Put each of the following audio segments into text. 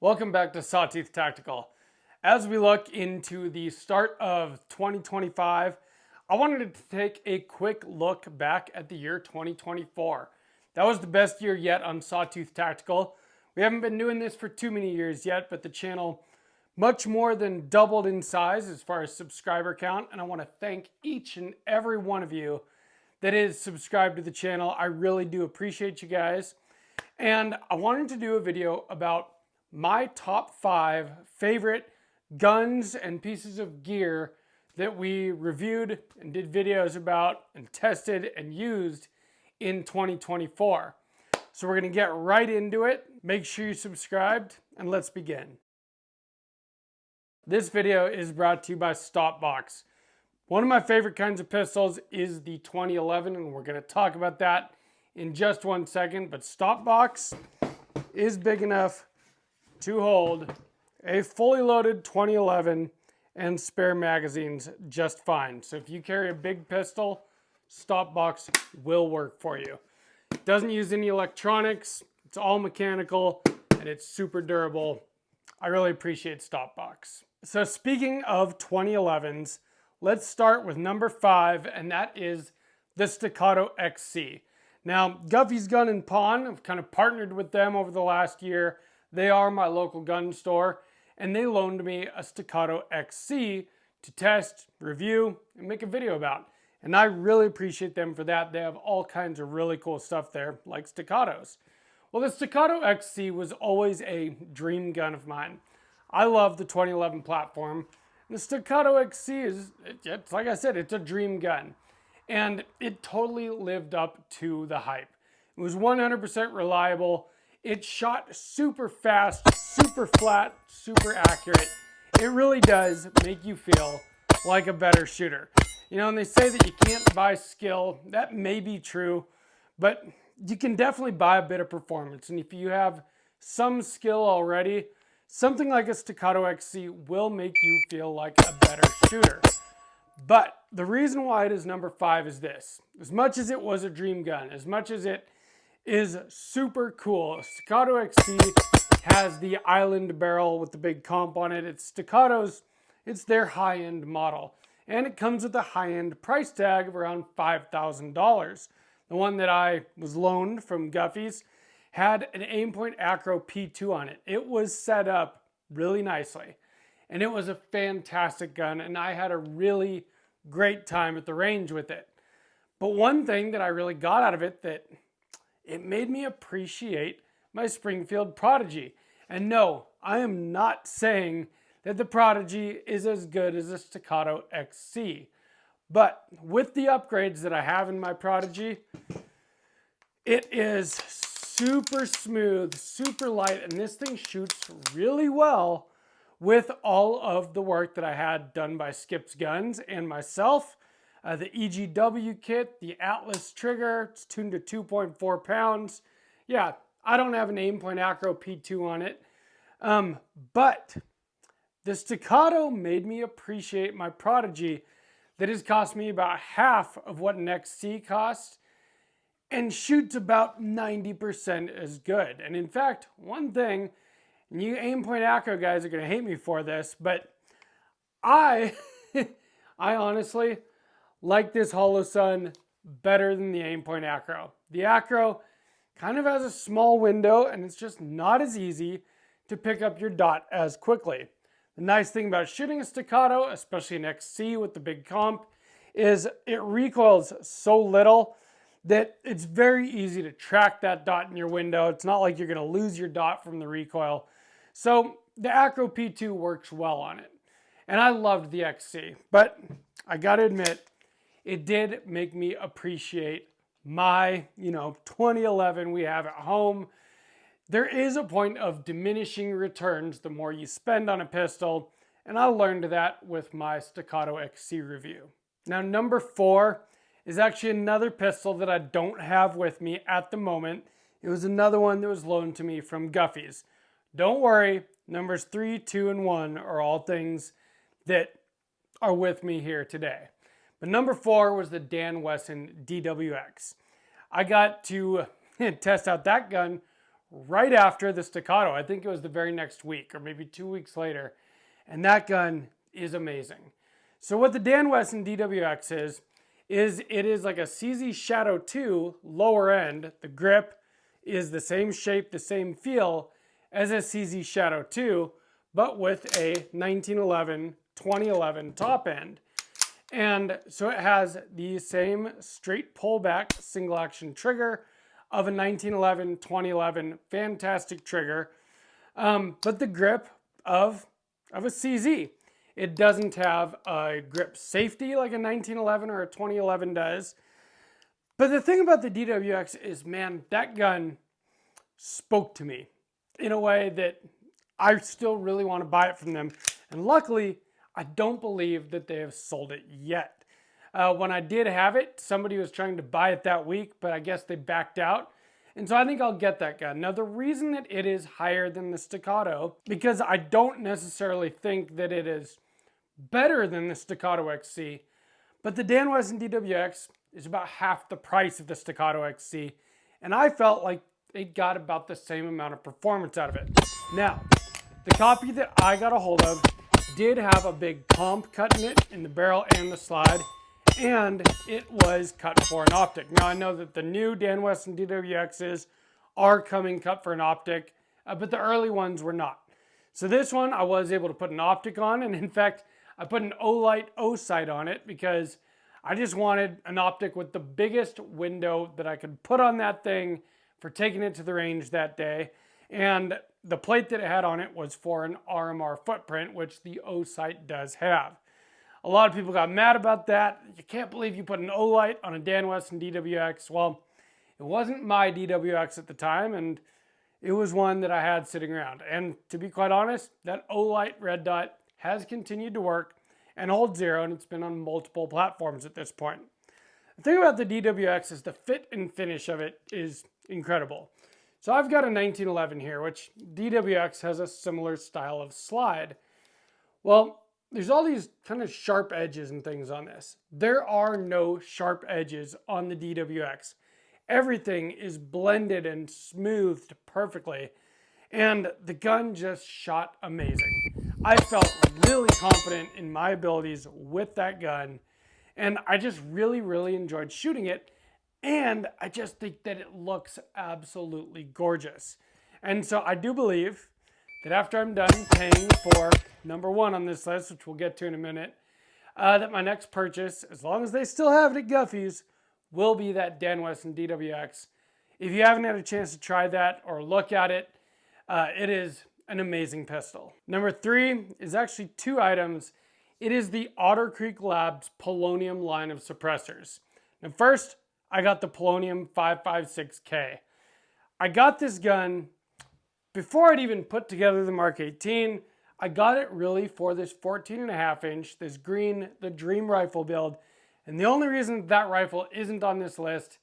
Welcome back to Sawtooth Tactical. As we look into the start of 2025, I wanted to take a quick look back at the year 2024. That was the best year yet on Sawtooth Tactical. We haven't been doing this for too many years yet, but the channel much more than doubled in size as far as subscriber count, and I want to thank each and every one of you that is subscribed to the channel. I really do appreciate you guys. And I wanted to do a video about my top 5 favorite guns and pieces of gear that we reviewed and did videos about and tested and used in 2024. So we're going to get right into it. Make sure you're subscribed and let's begin. This video is brought to you by Stopbox. One of my favorite kinds of pistols is the 2011, and we're going to talk about that in just one second. But Stopbox is big enough to hold a fully loaded 2011 and spare magazines just fine. So if you carry a big pistol, Stopbox will work for you. It doesn't use any electronics, it's all mechanical, and it's super durable. I really appreciate Stopbox. So speaking of 2011s, let's start with number 5, and that is the Staccato XC. Now, Guffey's Gun and Pawn, I've kind of partnered with them over the last year. They are my local gun store, and they loaned me a Staccato XC to test, review, and make a video about. And I really appreciate them for that. They have all kinds of really cool stuff there, like Staccatos. Well, the Staccato XC was always a dream gun of mine. I love the 2011 platform. And the Staccato XC is, it's like I said, it's a dream gun. And it totally lived up to the hype. It was 100% reliable. It shot super fast, super flat, super accurate. It really does make you feel like a better shooter. You know, and they say that you can't buy skill. That may be true, but you can definitely buy a bit of performance. And if you have some skill already, something like a Staccato XC will make you feel like a better shooter. But the reason why it is number 5 is this. As much as it was a dream gun, as much as it is super cool, Staccato XC has the island barrel with the big comp on it. It's Staccato's, it's their high-end model. And it comes with a high-end price tag of around $5,000. The one that I was loaned from Guffey's had an Aimpoint Acro P2 on it. It was set up really nicely. And it was a fantastic gun, and I had a really great time at the range with it. But one thing that I really got out of it, that it made me appreciate my Springfield Prodigy. And no, I am not saying that the Prodigy is as good as the Staccato XC. But with the upgrades that I have in my Prodigy, it is super smooth, super light, and this thing shoots really well with all of the work that I had done by Skip's Guns and myself. The EGW kit, the Atlas trigger, it's tuned to 2.4 pounds. Yeah, I don't have an Aimpoint Acro P2 on it. But the Staccato made me appreciate my Prodigy that has cost me about half of what an XC costs and shoots about 90% as good. And in fact, one thing, and you Aimpoint Acro guys are going to hate me for this, but I honestly like this Holosun better than the Aimpoint Acro. The Acro kind of has a small window, and it's just not as easy to pick up your dot as quickly. The nice thing about shooting a Staccato, especially an XC with the big comp, is it recoils so little that it's very easy to track that dot in your window. It's not like you're going to lose your dot from the recoil. So the Acro P2 works well on it. And I loved the XC, but I got to admit, it did make me appreciate my, 2011 we have at home. There is a point of diminishing returns the more you spend on a pistol, and I learned that with my Staccato XC review. Now, number 4 is actually another pistol that I don't have with me at the moment. It was another one that was loaned to me from Guffey's. Don't worry, numbers 3, 2, and 1 are all things that are with me here today. But number 4 was the Dan Wesson DWX. I got to test out that gun right after the Staccato. I think it was the very next week or maybe 2 weeks later. And that gun is amazing. So what the Dan Wesson DWX is it is like a CZ Shadow 2 lower end. The grip is the same shape, the same feel as a CZ Shadow 2, but with a 1911, 2011 top end. And so it has the same straight pullback single action trigger of a 1911, 2011 fantastic trigger, but the grip of a CZ. It doesn't have a grip safety like a 1911 or a 2011 does. But the thing about the DWX is, man, that gun spoke to me in a way that I still really want to buy it from them. And luckily, I don't believe that they have sold it yet. When I did have it, somebody was trying to buy it that week, but I guess they backed out. And so I think I'll get that gun. Now, the reason that it is higher than the Staccato, because I don't necessarily think that it is better than the Staccato XC, but the Dan Wesson DWX is about half the price of the Staccato XC, and I felt like it got about the same amount of performance out of it. Now, the copy that I got a hold of did have a big comp cut in it, in the barrel and the slide, and it was cut for an optic. Now, I know that the new Dan Wesson DWXs are coming cut for an optic, but the early ones were not. So this one, I was able to put an optic on, and in fact, I put an O-Light O-sight on it because I just wanted an optic with the biggest window that I could put on that thing for taking it to the range that day. And the plate that it had on it was for an RMR footprint, which the O-sight does have. A lot of people got mad about that. You can't believe you put an O-Light on a Dan Wesson DWX. Well, it wasn't my DWX at the time, and it was one that I had sitting around. And to be quite honest, that O-Light red dot has continued to work and hold zero, and it's been on multiple platforms at this point. The thing about the DWX is the fit and finish of it is incredible. So I've got a 1911 here, which DWX has a similar style of slide. Well, there's all these kind of sharp edges and things on this. There are no sharp edges on the DWX. Everything is blended and smoothed perfectly, and the gun just shot amazing. I felt really confident in my abilities with that gun, and I just really, really enjoyed shooting it. And I just think that it looks absolutely gorgeous. And so I do believe that after I'm done paying for number one on this list, which we'll get to in a minute, that my next purchase, as long as they still have it at Guffey's, will be that Dan Wesson DWX. If you haven't had a chance to try that or look at it, it is an amazing pistol. Number three is actually two items. It is the Otter Creek Labs Polonium line of suppressors. Now first, I got the Polonium 556K. I got this gun before I'd even put together the Mark 18. I got it really for this 14.5 inch, this green, the Dream rifle build. And the only reason that rifle isn't on this list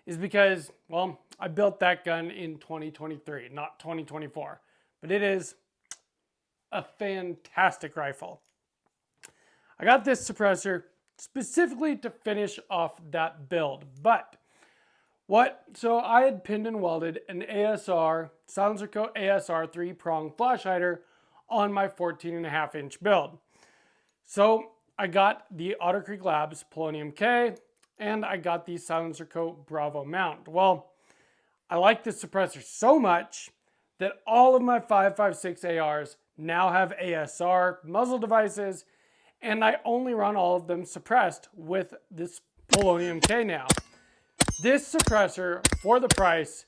is because, well, I built that gun in 2023, not 2024. But it is a fantastic rifle. I got this suppressor specifically to finish off that build. But so I had pinned and welded an ASR, Silencer Co. ASR 3-prong flash hider on my 14.5 inch build. So I got the Otter Creek Labs Polonium K, and I got the Silencer Co. Bravo mount. Well, I like this suppressor so much that all of my 5.56 ARs now have ASR muzzle devices, and I only run all of them suppressed with this Polonium K now. This suppressor, for the price,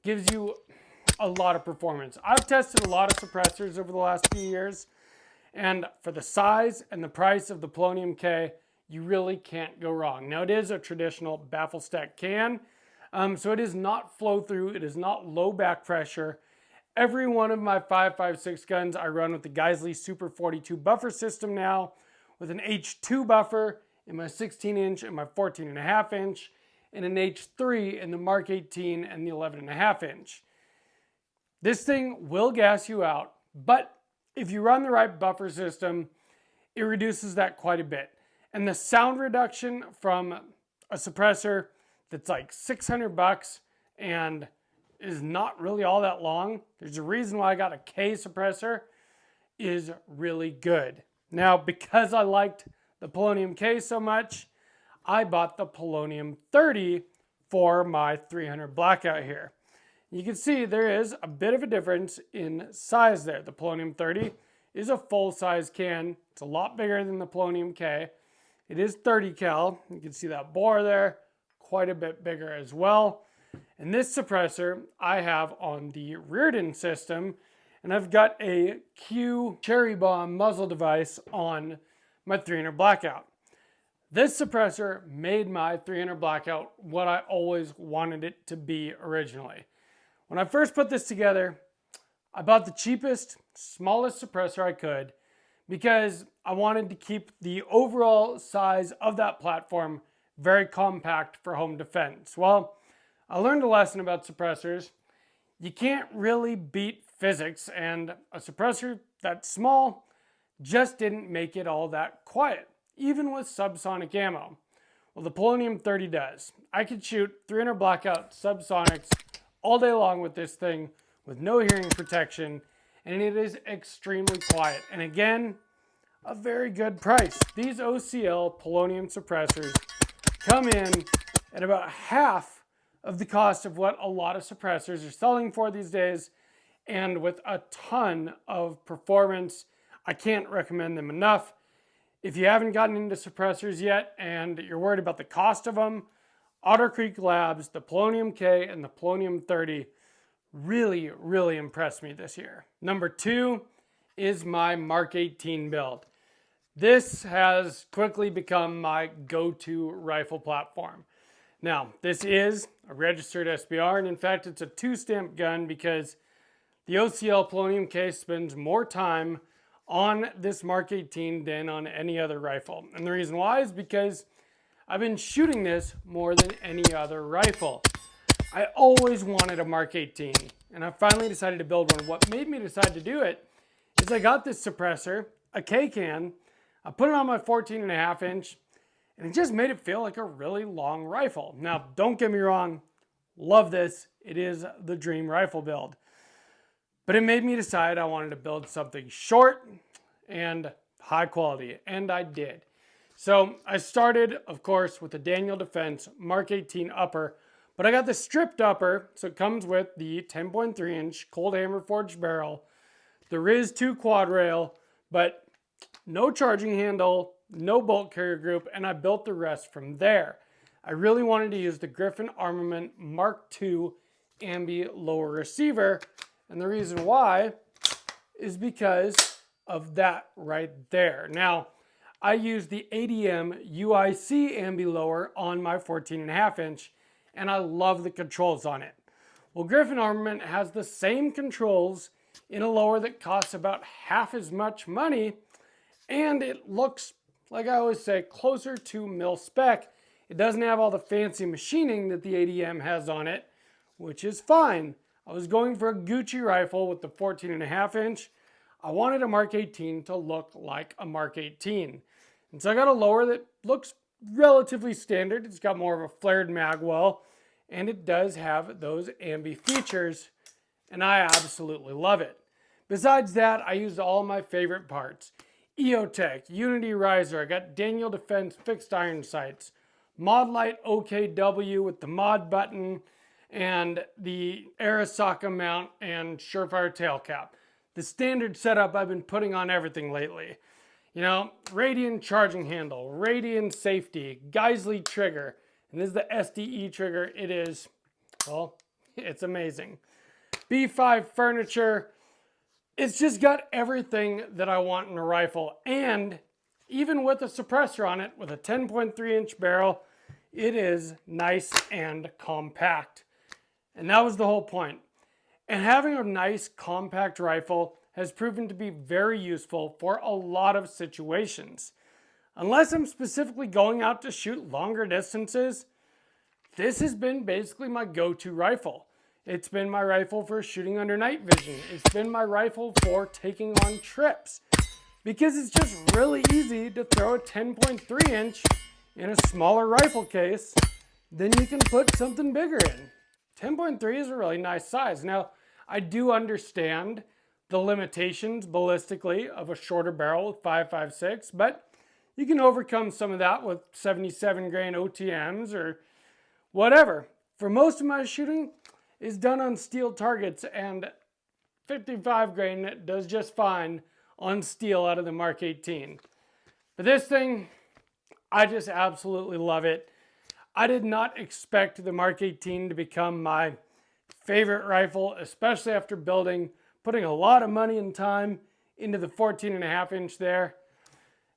gives you a lot of performance. I've tested a lot of suppressors over the last few years, and for the size and the price of the Polonium K, you really can't go wrong. Now, it is a traditional baffle stack can, so it is not flow through, it is not low back pressure. Every one of my 5.56 guns I run with the Geisley Super 42 buffer system now, with an H2 buffer in my 16 inch and my 14.5 inch, and an H3 in the Mark 18 and the 11.5 inch. This thing will gas you out, but if you run the right buffer system, it reduces that quite a bit. And the sound reduction from a suppressor that's like $600 and is not really all that long. There's a reason why I got a K suppressor, is really good. Now, because I liked the Polonium K so much, I bought the Polonium 30 for my 300 blackout here. You can see there is a bit of a difference in size there. The Polonium 30 is a full-size can. It's a lot bigger than the Polonium K. It is 30 cal. You can see that bore there, quite a bit bigger as well. And this suppressor I have on the Reardon system, and I've got a Q Cherry Bomb muzzle device on my 300 blackout. This suppressor made my 300 blackout what I always wanted it to be originally. When I first put this together, I bought the cheapest, smallest suppressor I could because I wanted to keep the overall size of that platform very compact for home defense. Well, I learned a lesson about suppressors. You can't really beat physics, and a suppressor that small just didn't make it all that quiet, even with subsonic ammo. Well, the Polonium 30 does. I could shoot 300 blackout subsonics all day long with this thing with no hearing protection, and it is extremely quiet. And again, a very good price. These OCL Polonium suppressors come in at about half of the cost of what a lot of suppressors are selling for these days, and with a ton of performance. I can't recommend them enough. If you haven't gotten into suppressors yet and you're worried about the cost of them, Otter Creek Labs, the Polonium K and the Polonium 30 really, really impressed me this year. Number 2 is my Mark 18 build. This has quickly become my go-to rifle platform. Now, this is a registered SBR, and in fact, it's a 2-stamp gun because the OCL Polonium K spends more time on this Mark 18 than on any other rifle. And the reason why is because I've been shooting this more than any other rifle. I always wanted a Mark 18, and I finally decided to build one. What made me decide to do it is I got this suppressor, a K can, I put it on my 14.5 inch, and it just made it feel like a really long rifle. Now, don't get me wrong, love this. It is the dream rifle build. But it made me decide I wanted to build something short and high quality, and I did. So I started, of course, with the Daniel Defense Mark 18 upper, but I got the stripped upper, so it comes with the 10.3 inch cold hammer forged barrel, the Riz 2 quad rail, but no charging handle, no bolt carrier group, and I built the rest from there. I really wanted to use the Griffin Armament Mark II ambi lower receiver, and the reason why is because of that right there. Now, I used the ADM UIC ambi lower on my 14.5 inch, and I love the controls on it. Well, Griffin Armament has the same controls in a lower that costs about half as much money, and it looks, like I always say, closer to mil spec. It doesn't have all the fancy machining that the ADM has on it, which is fine. I was going for a Gucci rifle with the 14.5 inch. I wanted a Mark 18 to look like a Mark 18. And so I got a lower that looks relatively standard. It's got more of a flared mag well, and it does have those ambi features, and I absolutely love it. Besides that, I used all my favorite parts. EOTech, Unity riser, I got Daniel Defense fixed iron sights, Modlite OKW with the mod button, and the Arasaka mount and Surefire tail cap. The standard setup I've been putting on everything lately. You know, Radian charging handle, Radian safety, Geisley trigger, and this is the SDE trigger. It is, well, it's amazing. B5 furniture. It's just got everything that I want in a rifle, and even with a suppressor on it, with a 10.3 inch barrel, it is nice and compact. And that was the whole point. And having a nice compact rifle has proven to be very useful for a lot of situations. Unless I'm specifically going out to shoot longer distances, this has been basically my go-to rifle. It's been my rifle for shooting under night vision. It's been my rifle for taking on trips. Because it's just really easy to throw a 10.3 inch in a smaller rifle case than you can put something bigger in. 10.3 is a really nice size. Now, I do understand the limitations ballistically of a shorter barrel with 5.56, but you can overcome some of that with 77 grain OTMs or whatever. For most of my shooting is done on steel targets, and 55 grain does just fine on steel out of the Mark 18. But this thing, I just absolutely love it. I did not expect the Mark 18 to become my favorite rifle, especially after putting a lot of money and time into the 14.5 inch there.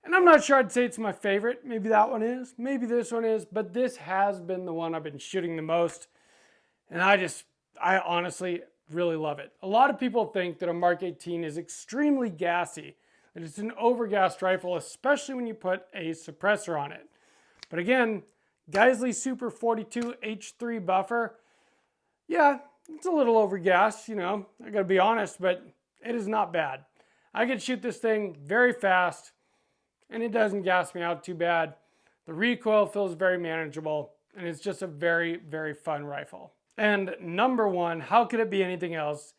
And I'm not sure I'd say it's my favorite. Maybe that one is, maybe this one is, but this has been the one I've been shooting the most. And I honestly really love it. A lot of people think that a Mark 18 is extremely gassy, that it's an overgassed rifle, especially when you put a suppressor on it. But again, Geisley Super 42 H3 buffer, yeah, it's a little overgassed, you know, I gotta be honest, but it is not bad. I could shoot this thing very fast, and it doesn't gas me out too bad. The recoil feels very manageable, and it's just a very, very fun rifle. And number one, how could it be anything else?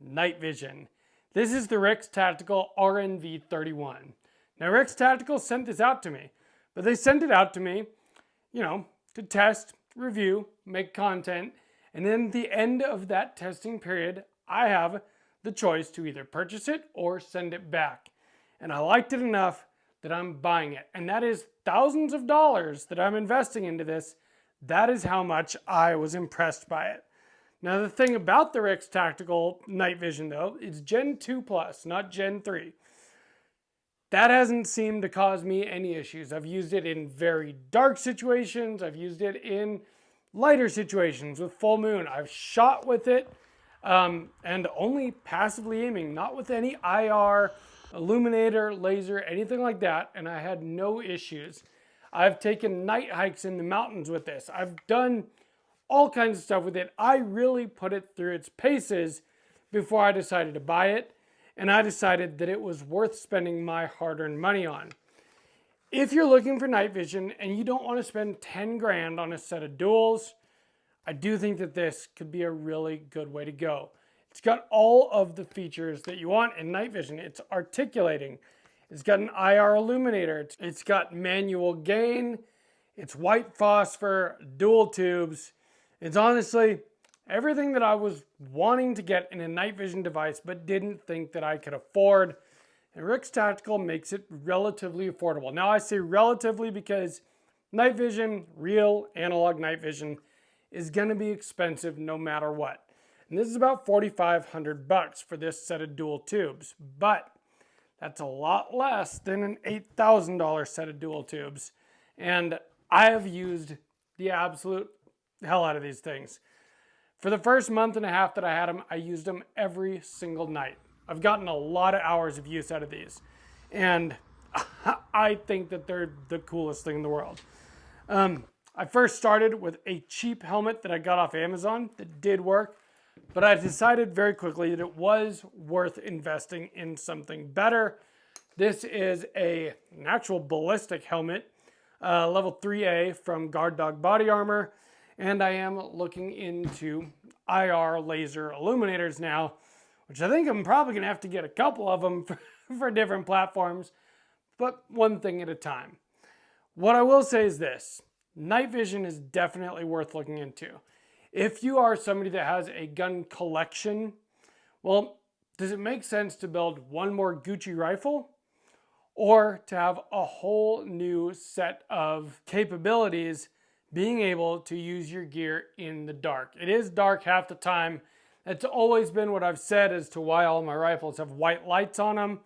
Night vision. This is the Rix Tactical RNV31. Now, Rix Tactical sent this out to me, but they sent it out to me, you know, to test, review, make content, and then at the end of that testing period, I have the choice to either purchase it or send it back. And I liked it enough that I'm buying it. And that is thousands of dollars that I'm investing into this. That is how much I was impressed by it. Now, the thing about the Rix Tactical Night Vision, though, it's Gen 2 Plus, not Gen 3. That hasn't seemed to cause me any issues. I've used it in very dark situations. I've used it in lighter situations with full moon. I've shot with it and only passively aiming, not with any IR, illuminator, laser, anything like that, and I had no issues. I've taken night hikes in the mountains with this. I've done all kinds of stuff with it. I really put it through its paces before I decided to buy it, and I decided that it was worth spending my hard-earned money on. If you're looking for night vision and you don't want to spend 10 grand on a set of duals, I do think that this could be a really good way to go. It's got all of the features that you want in night vision. It's articulating. It's got an IR illuminator. It's got manual gain. It's white phosphor, dual tubes. It's honestly everything that I was wanting to get in a night vision device but didn't think that I could afford. And Rix Tactical makes it relatively affordable. Now I say relatively because night vision, real analog night vision, is going to be expensive no matter what. And this is about $4,500 for this set of dual tubes, but that's a lot less than an $8,000 set of dual tubes. And I have used the absolute hell out of these things. For the first month and a half that I had them, I used them every single night. I've gotten a lot of hours of use out of these. And I think that they're the coolest thing in the world. I first started with a cheap helmet that I got off Amazon that did work, but I decided very quickly that it was worth investing in something better. This is an actual ballistic helmet, level 3A from Guard Dog Body Armor, and I am looking into IR laser illuminators now, which I think I'm probably going to have to get a couple of them for different platforms, but one thing at a time. What I will say is this. Night vision is definitely worth looking into. If you are somebody that has a gun collection, well, does it make sense to build one more Gucci rifle or to have a whole new set of capabilities being able to use your gear in the dark? It is dark half the time. That's always been what I've said as to why all my rifles have white lights on them.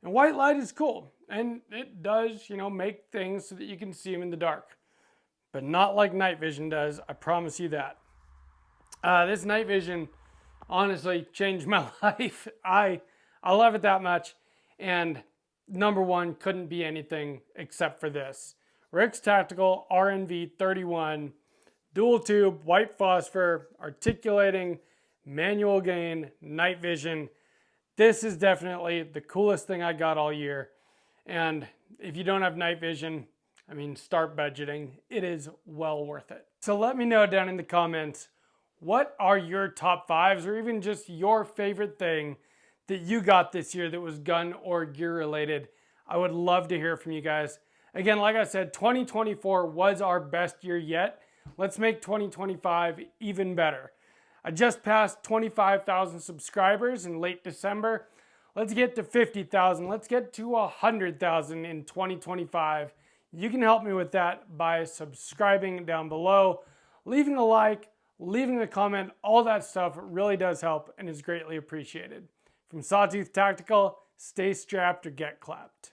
And white light is cool. And it does, make things so that you can see them in the dark. But not like night vision does, I promise you that. This night vision honestly changed my life. I love it that much. And number one couldn't be anything except for this. Rix Tactical RNV31, dual tube, white phosphor, articulating, manual gain, night vision. This is definitely the coolest thing I got all year. And if you don't have night vision, start budgeting. It is well worth it. So let me know down in the comments, What are your top fives, or even just your favorite thing that you got this year that was gun or gear related? I would love to hear from you guys. Again, like I said, 2024 was our best year yet. Let's make 2025 even better. I just passed 25,000 subscribers in late December. Let's get to 50,000. Let's get to 100,000 in 2025. You can help me with that by subscribing down below, leaving a like, leaving a comment. All that stuff really does help and is greatly appreciated. From Sawtooth Tactical, stay strapped or get clapped.